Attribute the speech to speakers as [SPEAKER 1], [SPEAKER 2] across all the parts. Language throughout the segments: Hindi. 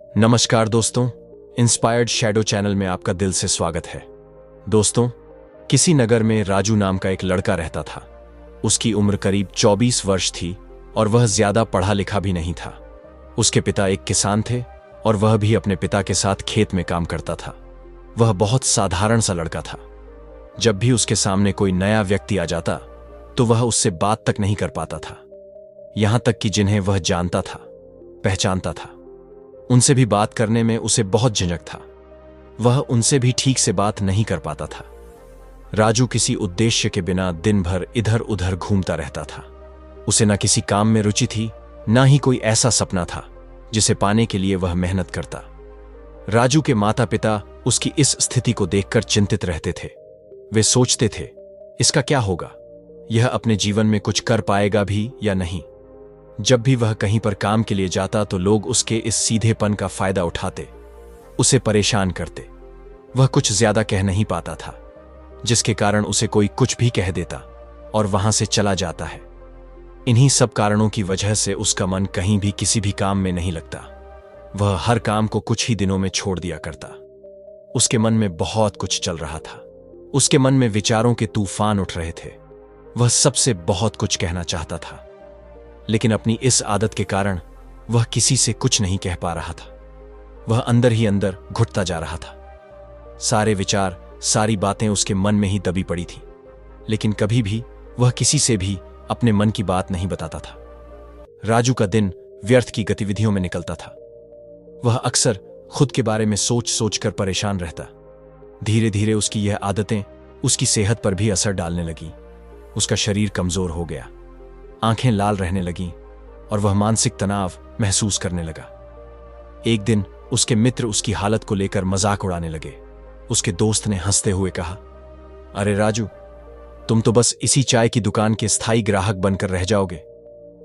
[SPEAKER 1] नमस्कार दोस्तों, इंस्पायर्ड शैडो चैनल में आपका दिल से स्वागत है। दोस्तों, किसी नगर में राजू नाम का एक लड़का रहता था। उसकी उम्र करीब 24 वर्ष थी और वह ज्यादा पढ़ा लिखा भी नहीं था। उसके पिता एक किसान थे और वह भी अपने पिता के साथ खेत में काम करता था। वह बहुत साधारण सा लड़का था। जब भी उसके सामने कोई नया व्यक्ति आ जाता तो वह उससे बात तक नहीं कर पाता था। यहां तक कि जिन्हें वह जानता था, पहचानता था, उनसे भी बात करने में उसे बहुत झिझक था। वह उनसे भी ठीक से बात नहीं कर पाता था। राजू किसी उद्देश्य के बिना दिन भर इधर उधर घूमता रहता था। उसे न किसी काम में रुचि थी, ना ही कोई ऐसा सपना था जिसे पाने के लिए वह मेहनत करता। राजू के माता पिता उसकी इस स्थिति को देखकर चिंतित रहते थे। वे सोचते थे, इसका क्या होगा? यह अपने जीवन में कुछ कर पाएगा भी या नहीं? जब भी वह कहीं पर काम के लिए जाता तो लोग उसके इस सीधेपन का फायदा उठाते, उसे परेशान करते। वह कुछ ज्यादा कह नहीं पाता था, जिसके कारण उसे कोई कुछ भी कह देता और वहां से चला जाता है। इन्हीं सब कारणों की वजह से उसका मन कहीं भी किसी भी काम में नहीं लगता। वह हर काम को कुछ ही दिनों में छोड़ दिया करता। उसके मन में बहुत कुछ चल रहा था। उसके मन में विचारों के तूफान उठ रहे थे। वह सबसे बहुत कुछ कहना चाहता था, लेकिन अपनी इस आदत के कारण वह किसी से कुछ नहीं कह पा रहा था। वह अंदर ही अंदर घुटता जा रहा था। सारे विचार, सारी बातें उसके मन में ही दबी पड़ी थी, लेकिन कभी भी वह किसी से भी अपने मन की बात नहीं बताता था। राजू का दिन व्यर्थ की गतिविधियों में निकलता था। वह अक्सर खुद के बारे में सोच सोचकर परेशान रहता। धीरे धीरे उसकी यह आदतें उसकी सेहत पर भी असर डालने लगीं। उसका शरीर कमजोर हो गया, आंखें लाल रहने लगीं और वह मानसिक तनाव महसूस करने लगा। एक दिन उसके मित्र उसकी हालत को लेकर मजाक उड़ाने लगे। उसके दोस्त ने हंसते हुए कहा, अरे राजू, तुम तो बस इसी चाय की दुकान के स्थायी ग्राहक बनकर रह जाओगे।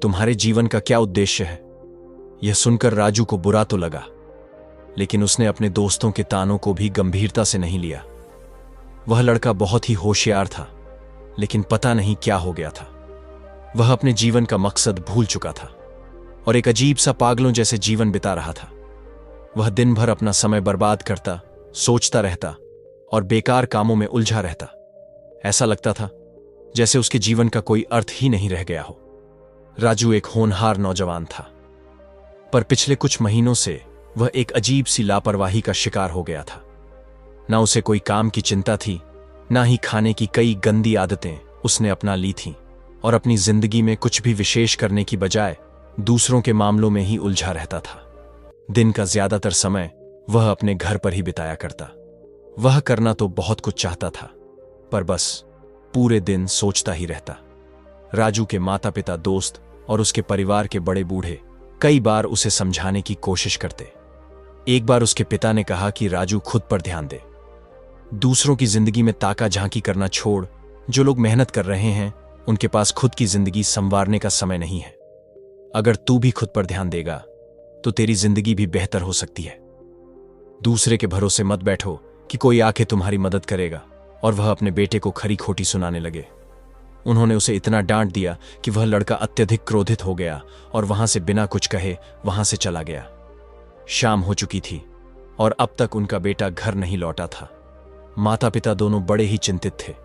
[SPEAKER 1] तुम्हारे जीवन का क्या उद्देश्य है? यह सुनकर राजू को बुरा तो लगा, लेकिन उसने अपने दोस्तों के तानों को भी गंभीरता से नहीं लिया। वह लड़का बहुत ही होशियार था, लेकिन पता नहीं क्या हो गया था। वह अपने जीवन का मकसद भूल चुका था और एक अजीब सा पागलों जैसे जीवन बिता रहा था। वह दिन भर अपना समय बर्बाद करता, सोचता रहता और बेकार कामों में उलझा रहता। ऐसा लगता था जैसे उसके जीवन का कोई अर्थ ही नहीं रह गया हो। राजू एक होनहार नौजवान था, पर पिछले कुछ महीनों से वह एक अजीब सी लापरवाही का शिकार हो गया था। ना उसे कोई काम की चिंता थी, ना ही खाने की कई गंदी आदतें उसने अपना ली थीं और अपनी जिंदगी में कुछ भी विशेष करने की बजाय दूसरों के मामलों में ही उलझा रहता था। दिन का ज्यादातर समय वह अपने घर पर ही बिताया करता। वह करना तो बहुत कुछ चाहता था, पर बस पूरे दिन सोचता ही रहता। राजू के माता पिता, दोस्त और उसके परिवार के बड़े बूढ़े कई बार उसे समझाने की कोशिश करते। एक बार उसके पिता ने कहा कि राजू खुद पर ध्यान दे। दूसरों की जिंदगी में ताका झांकी करना छोड़। जो लोग मेहनत कर रहे हैं उनके पास खुद की जिंदगी संवारने का समय नहीं है। अगर तू भी खुद पर ध्यान देगा तो तेरी जिंदगी भी बेहतर हो सकती है। दूसरे के भरोसे मत बैठो कि कोई आके तुम्हारी मदद करेगा। और वह अपने बेटे को खरी खोटी सुनाने लगे। उन्होंने उसे इतना डांट दिया कि वह लड़का अत्यधिक क्रोधित हो गया और वहां से बिना कुछ कहे वहां से चला गया। शाम हो चुकी थी और अब तक उनका बेटा घर नहीं लौटा था। माता पिता दोनों बड़े ही चिंतित थे।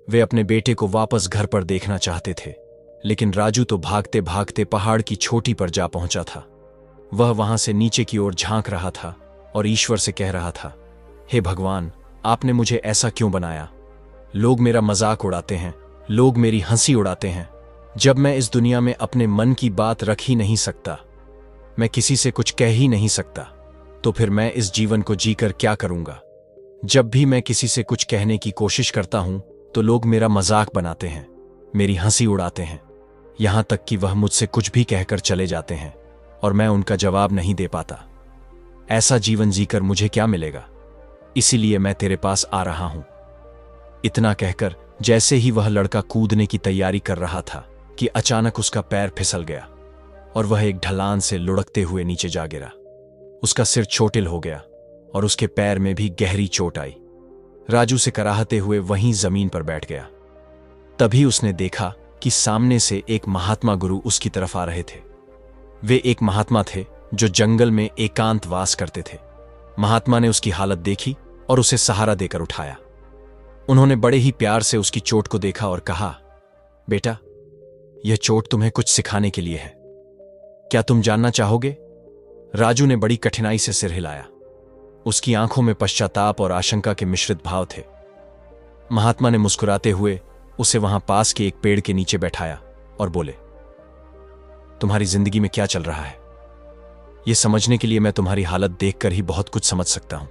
[SPEAKER 1] वे अपने बेटे को वापस घर पर देखना चाहते थे, लेकिन राजू तो भागते भागते पहाड़ की चोटी पर जा पहुंचा था। वह वहां से नीचे की ओर झांक रहा था और ईश्वर से कह रहा था, हे भगवान, आपने मुझे ऐसा क्यों बनाया? लोग मेरा मजाक उड़ाते हैं, लोग मेरी हंसी उड़ाते हैं। जब मैं इस दुनिया में अपने मन की बात रख ही नहीं सकता, मैं किसी से कुछ कह ही नहीं सकता, तो फिर मैं इस जीवन को जीकर क्या करूंगा? जब भी मैं किसी से कुछ कहने की कोशिश करता हूं तो लोग मेरा मजाक बनाते हैं, मेरी हंसी उड़ाते हैं। यहां तक कि वह मुझसे कुछ भी कहकर चले जाते हैं और मैं उनका जवाब नहीं दे पाता। ऐसा जीवन जीकर मुझे क्या मिलेगा? इसीलिए मैं तेरे पास आ रहा हूं। इतना कहकर जैसे ही वह लड़का कूदने की तैयारी कर रहा था कि अचानक उसका पैर फिसल गया और वह एक ढलान से लुढ़कते हुए नीचे जा गिरा। उसका सिर चोटिल हो गया और उसके पैर में भी गहरी चोट आई। राजू से कराहते हुए वहीं जमीन पर बैठ गया। तभी उसने देखा कि सामने से एक महात्मा गुरु उसकी तरफ आ रहे थे। वे एक महात्मा थे जो जंगल में एकांत वास करते थे। महात्मा ने उसकी हालत देखी और उसे सहारा देकर उठाया। उन्होंने बड़े ही प्यार से उसकी चोट को देखा और कहा, बेटा, यह चोट तुम्हें कुछ सिखाने के लिए है। क्या तुम जानना चाहोगे? राजू ने बड़ी कठिनाई से सिर हिलाया। उसकी आंखों में पश्चाताप और आशंका के मिश्रित भाव थे। महात्मा ने मुस्कुराते हुए उसे वहां पास के एक पेड़ के नीचे बैठाया और बोले, तुम्हारी जिंदगी में क्या चल रहा है, यह समझने के लिए मैं तुम्हारी हालत देखकर ही बहुत कुछ समझ सकता हूं।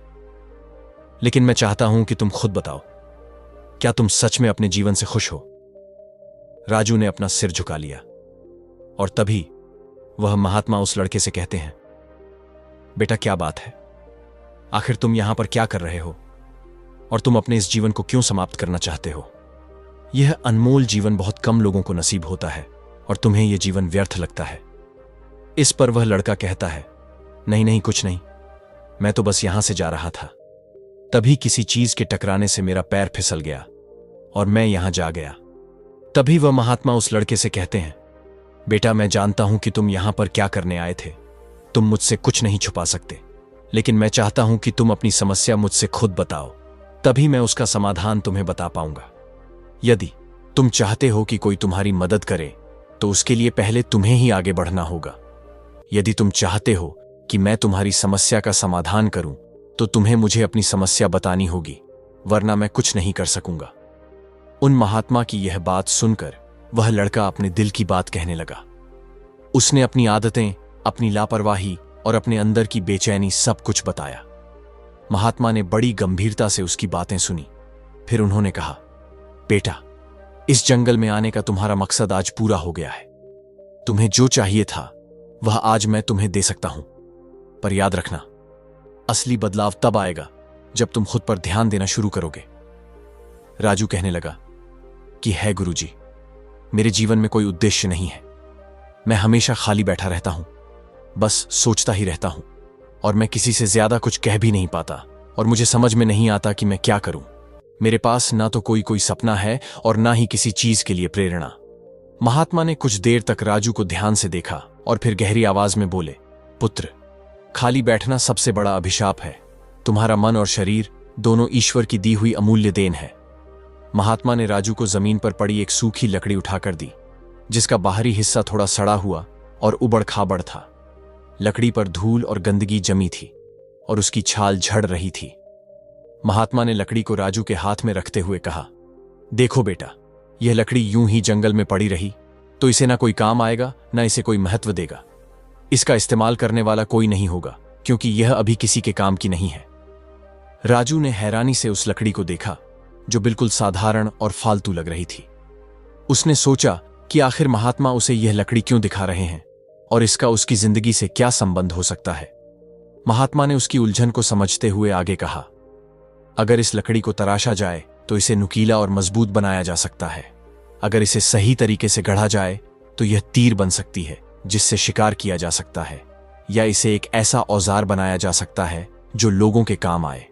[SPEAKER 1] लेकिन मैं चाहता हूं कि तुम खुद बताओ, क्या तुम सच में अपने जीवन से खुश हो? राजू ने अपना सिर झुका लिया और तभी वह महात्मा उस लड़के से कहते हैं, बेटा, क्या बात है? आखिर तुम यहां पर क्या कर रहे हो और तुम अपने इस जीवन को क्यों समाप्त करना चाहते हो? यह अनमोल जीवन बहुत कम लोगों को नसीब होता है और तुम्हें यह जीवन व्यर्थ लगता है। इस पर वह लड़का कहता है, नहीं नहीं, कुछ नहीं, मैं तो बस यहां से जा रहा था। तभी किसी चीज के टकराने से मेरा पैर फिसल गया और मैं यहां जा गया। तभी वह महात्मा उस लड़के से कहते हैं, बेटा, मैं जानता हूं कि तुम यहां पर क्या करने आए थे। तुम मुझसे कुछ नहीं छुपा सकते, लेकिन मैं चाहता हूं कि तुम अपनी समस्या मुझसे खुद बताओ, तभी मैं उसका समाधान तुम्हें बता पाऊंगा। यदि तुम चाहते हो कि कोई तुम्हारी मदद करे, तो उसके लिए पहले तुम्हें ही आगे बढ़ना होगा। यदि तुम चाहते हो कि मैं तुम्हारी समस्या का समाधान करूं, तो तुम्हें मुझे अपनी समस्या बतानी होगी, वरना मैं कुछ नहीं कर सकूंगा। उन महात्मा की यह बात सुनकर वह लड़का अपने दिल की बात कहने लगा। उसने अपनी आदतें, अपनी लापरवाही और अपने अंदर की बेचैनी सब कुछ बताया। महात्मा ने बड़ी गंभीरता से उसकी बातें सुनी। फिर उन्होंने कहा, बेटा, इस जंगल में आने का तुम्हारा मकसद आज पूरा हो गया है। तुम्हें जो चाहिए था वह आज मैं तुम्हें दे सकता हूं, पर याद रखना, असली बदलाव तब आएगा जब तुम खुद पर ध्यान देना शुरू करोगे। राजू कहने लगा कि है गुरुजी, मेरे जीवन में कोई उद्देश्य नहीं है। मैं हमेशा खाली बैठा रहता हूं, बस सोचता ही रहता हूं और मैं किसी से ज्यादा कुछ कह भी नहीं पाता और मुझे समझ में नहीं आता कि मैं क्या करूं। मेरे पास ना तो कोई सपना है और ना ही किसी चीज के लिए प्रेरणा। महात्मा ने कुछ देर तक राजू को ध्यान से देखा और फिर गहरी आवाज में बोले, पुत्र, खाली बैठना सबसे बड़ा अभिशाप है। तुम्हारा मन और शरीर दोनों ईश्वर की दी हुई अमूल्य देन है। महात्मा ने राजू को जमीन पर पड़ी एक सूखी लकड़ी उठाकर दी, जिसका बाहरी हिस्सा थोड़ा सड़ा हुआ और उबड़ खाबड़ था। लकड़ी पर धूल और गंदगी जमी थी और उसकी छाल झड़ रही थी। महात्मा ने लकड़ी को राजू के हाथ में रखते हुए कहा, देखो बेटा, यह लकड़ी यूं ही जंगल में पड़ी रही तो इसे ना कोई काम आएगा, ना इसे कोई महत्व देगा। इसका इस्तेमाल करने वाला कोई नहीं होगा, क्योंकि यह अभी किसी के काम की नहीं है। राजू ने हैरानी से उस लकड़ी को देखा, जो बिल्कुल साधारण और फालतू लग रही थी। उसने सोचा कि आखिर महात्मा उसे यह लकड़ी क्यों दिखा रहे हैं और इसका उसकी जिंदगी से क्या संबंध हो सकता है। महात्मा ने उसकी उलझन को समझते हुए आगे कहा, अगर इस लकड़ी को तराशा जाए तो इसे नुकीला और मजबूत बनाया जा सकता है। अगर इसे सही तरीके से गढ़ा जाए तो यह तीर बन सकती है जिससे शिकार किया जा सकता है, या इसे एक ऐसा औजार बनाया जा सकता है जो लोगों के काम आए।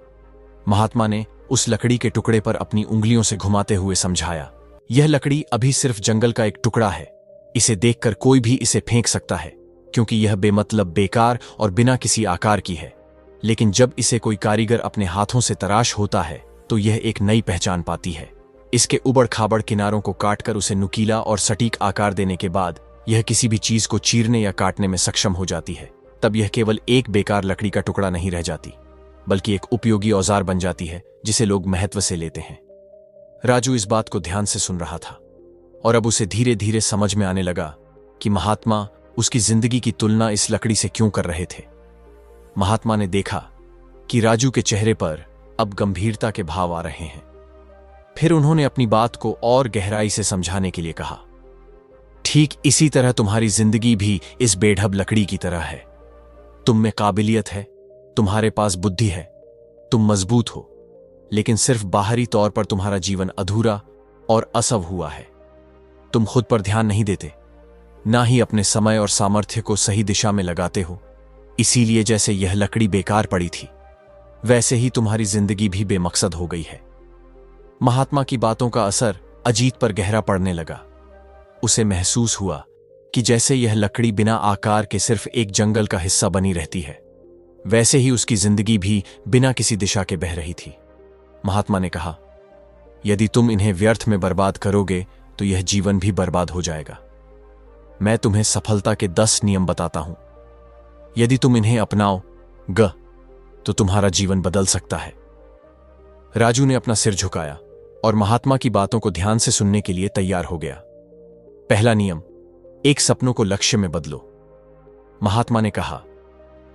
[SPEAKER 1] महात्मा ने उस लकड़ी के टुकड़े पर अपनी उंगलियों से घुमाते हुए समझाया, यह लकड़ी अभी सिर्फ जंगल का एक टुकड़ा है। इसे देखकर कोई भी इसे फेंक सकता है, क्योंकि यह बेमतलब, बेकार और बिना किसी आकार की है। लेकिन जब इसे कोई कारीगर अपने हाथों से तराश होता है तो यह एक नई पहचान पाती है। इसके उबड़ खाबड़ किनारों को काटकर उसे नुकीला और सटीक आकार देने के बाद यह किसी भी चीज को चीरने या काटने में सक्षम हो जाती है। तब यह केवल एक बेकार लकड़ी का टुकड़ा नहीं रह जाती, बल्कि एक उपयोगी औजार बन जाती है जिसे लोग महत्व से लेते हैं। राजू इस बात को ध्यान से सुन रहा था और अब उसे धीरे धीरे समझ में आने लगा कि महात्मा उसकी जिंदगी की तुलना इस लकड़ी से क्यों कर रहे थे। महात्मा ने देखा कि राजू के चेहरे पर अब गंभीरता के भाव आ रहे हैं। फिर उन्होंने अपनी बात को और गहराई से समझाने के लिए कहा, ठीक इसी तरह तुम्हारी जिंदगी भी इस बेढब लकड़ी की तरह है। तुम में काबिलियत है, तुम्हारे पास बुद्धि है, तुम मजबूत हो, लेकिन सिर्फ बाहरी तौर पर तुम्हारा जीवन अधूरा और असव हुआ है। तुम खुद पर ध्यान नहीं देते, ना ही अपने समय और सामर्थ्य को सही दिशा में लगाते हो। इसीलिए जैसे यह लकड़ी बेकार पड़ी थी, वैसे ही तुम्हारी जिंदगी भी बेमकसद हो गई है। महात्मा की बातों का असर अजीत पर गहरा पड़ने लगा। उसे महसूस हुआ कि जैसे यह लकड़ी बिना आकार के सिर्फ एक जंगल का हिस्सा बनी रहती है, वैसे ही उसकी जिंदगी भी बिना किसी दिशा के बह रही थी। महात्मा ने कहा, यदि तुम इन्हें व्यर्थ में बर्बाद करोगे तो यह जीवन भी बर्बाद हो जाएगा। मैं तुम्हें सफलता के 10 नियम बताता हूं। यदि तुम इन्हें अपनाओगे तो तुम्हारा जीवन बदल सकता है। राजू ने अपना सिर झुकाया और महात्मा की बातों को ध्यान से सुनने के लिए तैयार हो गया। पहला नियम, एक सपनों को लक्ष्य में बदलो। महात्मा ने कहा,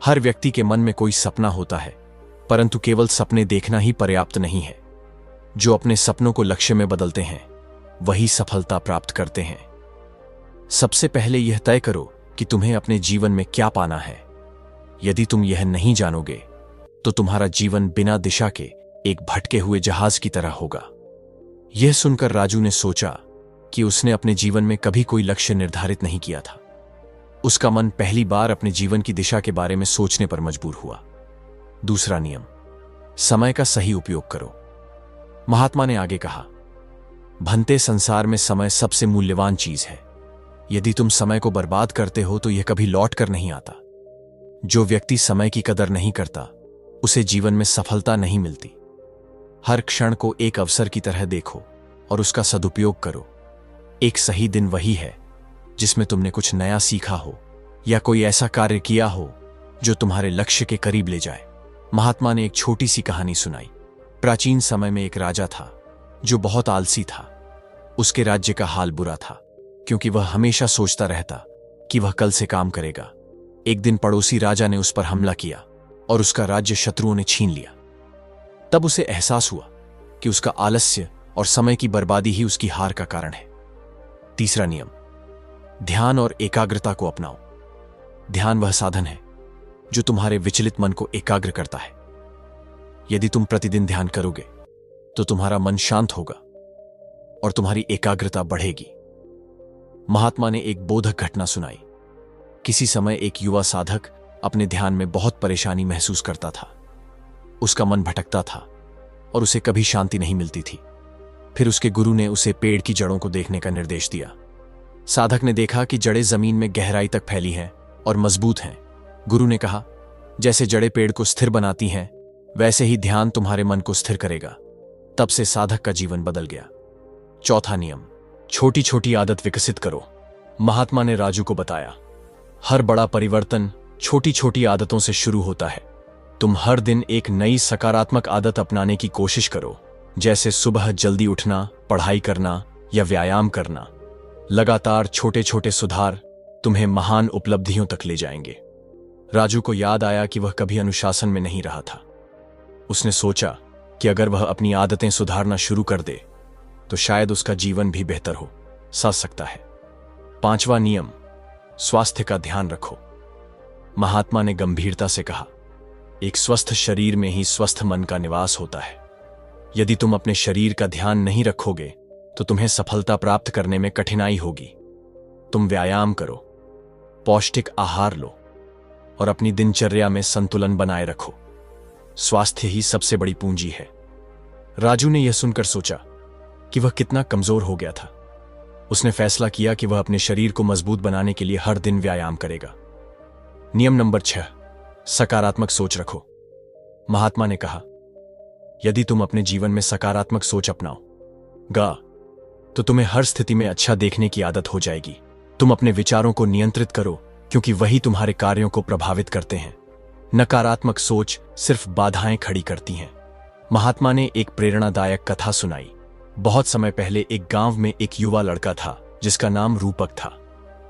[SPEAKER 1] हर व्यक्ति के मन में कोई सपना होता है, परंतु केवल सपने देखना ही पर्याप्त नहीं है। जो अपने सपनों को लक्ष्य में बदलते हैं वही सफलता प्राप्त करते हैं। सबसे पहले यह तय करो कि तुम्हें अपने जीवन में क्या पाना है। यदि तुम यह नहीं जानोगे तो तुम्हारा जीवन बिना दिशा के एक भटके हुए जहाज की तरह होगा। यह सुनकर राजू ने सोचा कि उसने अपने जीवन में कभी कोई लक्ष्य निर्धारित नहीं किया था। उसका मन पहली बार अपने जीवन की दिशा के बारे में सोचने पर मजबूर हुआ। दूसरा नियम, समय का सही उपयोग करो। महात्मा ने आगे कहा, भनते संसार में समय सबसे मूल्यवान चीज है। यदि तुम समय को बर्बाद करते हो तो यह कभी लौट कर नहीं आता। जो व्यक्ति समय की कदर नहीं करता उसे जीवन में सफलता नहीं मिलती। हर क्षण को एक अवसर की तरह देखो और उसका सदुपयोग करो। एक सही दिन वही है जिसमें तुमने कुछ नया सीखा हो या कोई ऐसा कार्य किया हो जो तुम्हारे लक्ष्य के करीब ले जाए। महात्मा ने एक छोटी सी कहानी सुनाई। प्राचीन समय में एक राजा था जो बहुत आलसी था। उसके राज्य का हाल बुरा था क्योंकि वह हमेशा सोचता रहता कि वह कल से काम करेगा। एक दिन पड़ोसी राजा ने उस पर हमला किया और उसका राज्य शत्रुओं ने छीन लिया। तब उसे एहसास हुआ कि उसका आलस्य और समय की बर्बादी ही उसकी हार का कारण है। तीसरा नियम, ध्यान और एकाग्रता को अपनाओ। ध्यान वह साधन है जो तुम्हारे विचलित मन को एकाग्र करता है। यदि तुम प्रतिदिन ध्यान करोगे तो तुम्हारा मन शांत होगा और तुम्हारी एकाग्रता बढ़ेगी। महात्मा ने एक बोधक घटना सुनाई। किसी समय एक युवा साधक अपने ध्यान में बहुत परेशानी महसूस करता था। उसका मन भटकता था और उसे कभी शांति नहीं मिलती थी। फिर उसके गुरु ने उसे पेड़ की जड़ों को देखने का निर्देश दिया। साधक ने देखा कि जड़ें जमीन में गहराई तक फैली हैं और मजबूत हैं। गुरु ने कहा, जैसे जड़ें पेड़ को स्थिर बनाती हैं वैसे ही ध्यान तुम्हारे मन को स्थिर करेगा। तब से साधक का जीवन बदल गया। चौथा नियम, छोटी छोटी आदत विकसित करो। महात्मा ने राजू को बताया, हर बड़ा परिवर्तन छोटी छोटी आदतों से शुरू होता है। तुम हर दिन एक नई सकारात्मक आदत अपनाने की कोशिश करो, जैसे सुबह जल्दी उठना, पढ़ाई करना या व्यायाम करना। लगातार छोटे छोटे सुधार तुम्हें महान उपलब्धियों तक ले जाएंगे। राजू को याद आया कि वह कभी अनुशासन में नहीं रहा था। उसने सोचा कि अगर वह अपनी आदतें सुधारना शुरू कर दे तो शायद उसका जीवन भी बेहतर हो सकता है। पांचवा नियम, स्वास्थ्य का ध्यान रखो। महात्मा ने गंभीरता से कहा, एक स्वस्थ शरीर में ही स्वस्थ मन का निवास होता है। यदि तुम अपने शरीर का ध्यान नहीं रखोगे तो तुम्हें सफलता प्राप्त करने में कठिनाई होगी। तुम व्यायाम करो, पौष्टिक आहार लो और अपनी दिनचर्या में संतुलन बनाए रखो। स्वास्थ्य ही सबसे बड़ी पूंजी है। राजू ने यह सुनकर सोचा कि वह कितना कमजोर हो गया था। उसने फैसला किया कि वह अपने शरीर को मजबूत बनाने के लिए हर दिन व्यायाम करेगा। नियम नंबर 6, सकारात्मक सोच रखो। महात्मा ने कहा, यदि तुम अपने जीवन में सकारात्मक सोच अपनाओगे तो तुम्हें हर स्थिति में अच्छा देखने की आदत हो जाएगी। तुम अपने विचारों को नियंत्रित करो क्योंकि वही तुम्हारे कार्यों को प्रभावित करते हैं। नकारात्मक सोच सिर्फ बाधाएं खड़ी करती हैं। महात्मा ने एक प्रेरणादायक कथा सुनाई। बहुत समय पहले एक गांव में एक युवा लड़का था जिसका नाम रूपक था।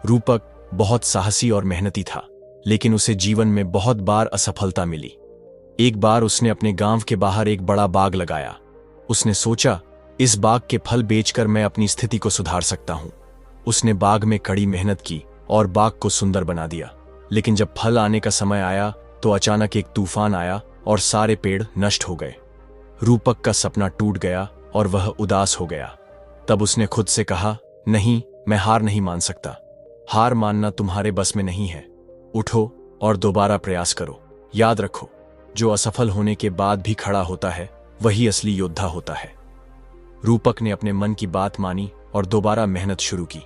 [SPEAKER 1] रूपक बहुत साहसी और मेहनती था, लेकिन उसे जीवन में बहुत बार असफलता मिली। एक बार उसने अपने गांव के बाहर एक बड़ा बाग लगाया। उसने सोचा, इस बाग के फल बेचकर मैं अपनी स्थिति को सुधार सकता हूं। उसने बाग में कड़ी मेहनत की और बाग को सुंदर बना दिया। लेकिन जब फल आने का समय आया तो अचानक एक तूफान आया और सारे पेड़ नष्ट हो गए। रूपक का सपना टूट गया और वह उदास हो गया। तब उसने खुद से कहा, नहीं, मैं हार नहीं मान सकता। हार मानना तुम्हारे बस में नहीं है। उठो और दोबारा प्रयास करो। याद रखो, जो असफल होने के बाद भी खड़ा होता है वही असली योद्धा होता है। रूपक ने अपने मन की बात मानी और दोबारा मेहनत शुरू की।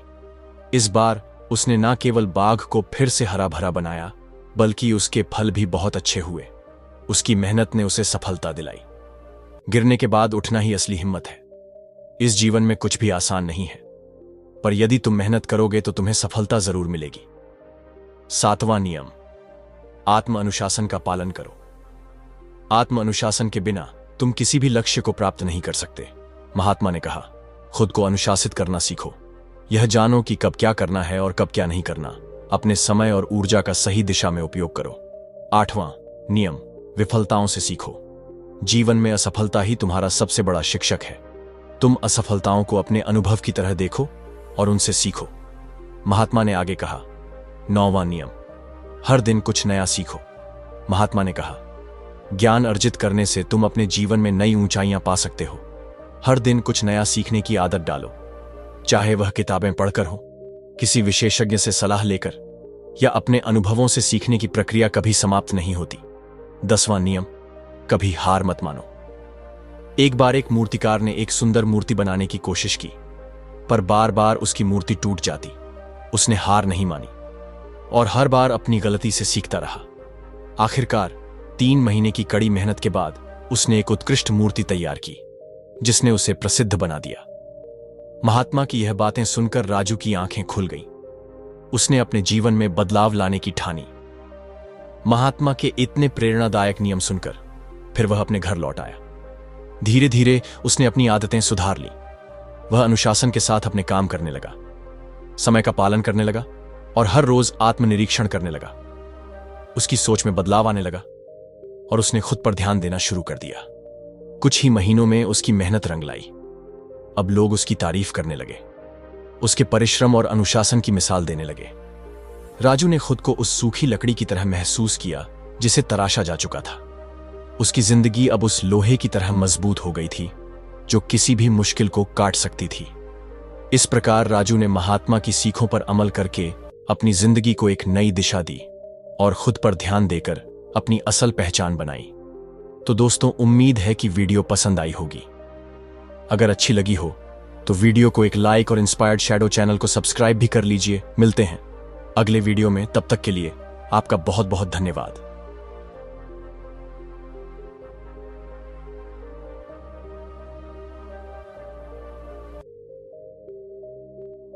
[SPEAKER 1] इस बार उसने न केवल बाग को फिर से हरा भरा बनाया, बल्कि उसके फल भी बहुत अच्छे हुए। उसकी मेहनत ने उसे सफलता दिलाई। गिरने के बाद उठना ही असली हिम्मत है। इस जीवन में कुछ भी आसान नहीं है, पर यदि तुम मेहनत करोगे तो तुम्हें सफलता जरूर मिलेगी। 7वां नियम, आत्म अनुशासन का पालन करो। आत्म अनुशासन के बिना तुम किसी भी लक्ष्य को प्राप्त नहीं कर सकते। महात्मा ने कहा, खुद को अनुशासित करना सीखो। यह जानो कि कब क्या करना है और कब क्या नहीं करना। अपने समय और ऊर्जा का सही दिशा में उपयोग करो। 8वां नियम, विफलताओं से सीखो। जीवन में असफलता ही तुम्हारा सबसे बड़ा शिक्षक है। तुम असफलताओं को अपने अनुभव की तरह देखो और उनसे सीखो। महात्मा ने आगे कहा, 9वां नियम, हर दिन कुछ नया सीखो। महात्मा ने कहा, ज्ञान अर्जित करने से तुम अपने जीवन में नई ऊंचाइयां पा सकते हो। हर दिन कुछ नया सीखने की आदत डालो, चाहे वह किताबें पढ़कर हो, किसी विशेषज्ञ से सलाह लेकर, या अपने अनुभवों से सीखने की प्रक्रिया कभी समाप्त नहीं होती। 10वां नियम, कभी हार मत मानो। एक बार एक मूर्तिकार ने एक सुंदर मूर्ति बनाने की कोशिश की, पर बार बार उसकी मूर्ति टूट जाती। उसने हार नहीं मानी और हर बार अपनी गलती से सीखता रहा। आखिरकार 3 महीने की कड़ी मेहनत के बाद उसने एक उत्कृष्ट मूर्ति तैयार की, जिसने उसे प्रसिद्ध बना दिया। महात्मा की यह बातें सुनकर राजू की आंखें खुल गईं। उसने अपने जीवन में बदलाव लाने की ठानी। महात्मा के इतने प्रेरणादायक नियम सुनकर फिर वह अपने घर लौट आया। धीरे धीरे उसने अपनी आदतें सुधार ली। वह अनुशासन के साथ अपने काम करने लगा, समय का पालन करने लगा और हर रोज आत्मनिरीक्षण करने लगा। उसकी सोच में बदलाव आने लगा और उसने खुद पर ध्यान देना शुरू कर दिया। कुछ ही महीनों में उसकी मेहनत रंग लाई। अब लोग उसकी तारीफ करने लगे, उसके परिश्रम और अनुशासन की मिसाल देने लगे। राजू ने खुद को उस सूखी लकड़ी की तरह महसूस किया जिसे तराशा जा चुका था। उसकी जिंदगी अब उस लोहे की तरह मजबूत हो गई थी जो किसी भी मुश्किल को काट सकती थी। इस प्रकार राजू ने महात्मा की सीखों पर अमल करके अपनी जिंदगी को एक नई दिशा दी और खुद पर ध्यान देकर अपनी असल पहचान बनाई। तो दोस्तों, उम्मीद है कि वीडियो पसंद आई होगी। अगर अच्छी लगी हो तो वीडियो को एक लाइक और इंस्पायर्ड शैडो चैनल को सब्सक्राइब भी कर लीजिए। मिलते हैं अगले वीडियो में, तब तक के लिए आपका बहुत बहुत धन्यवाद।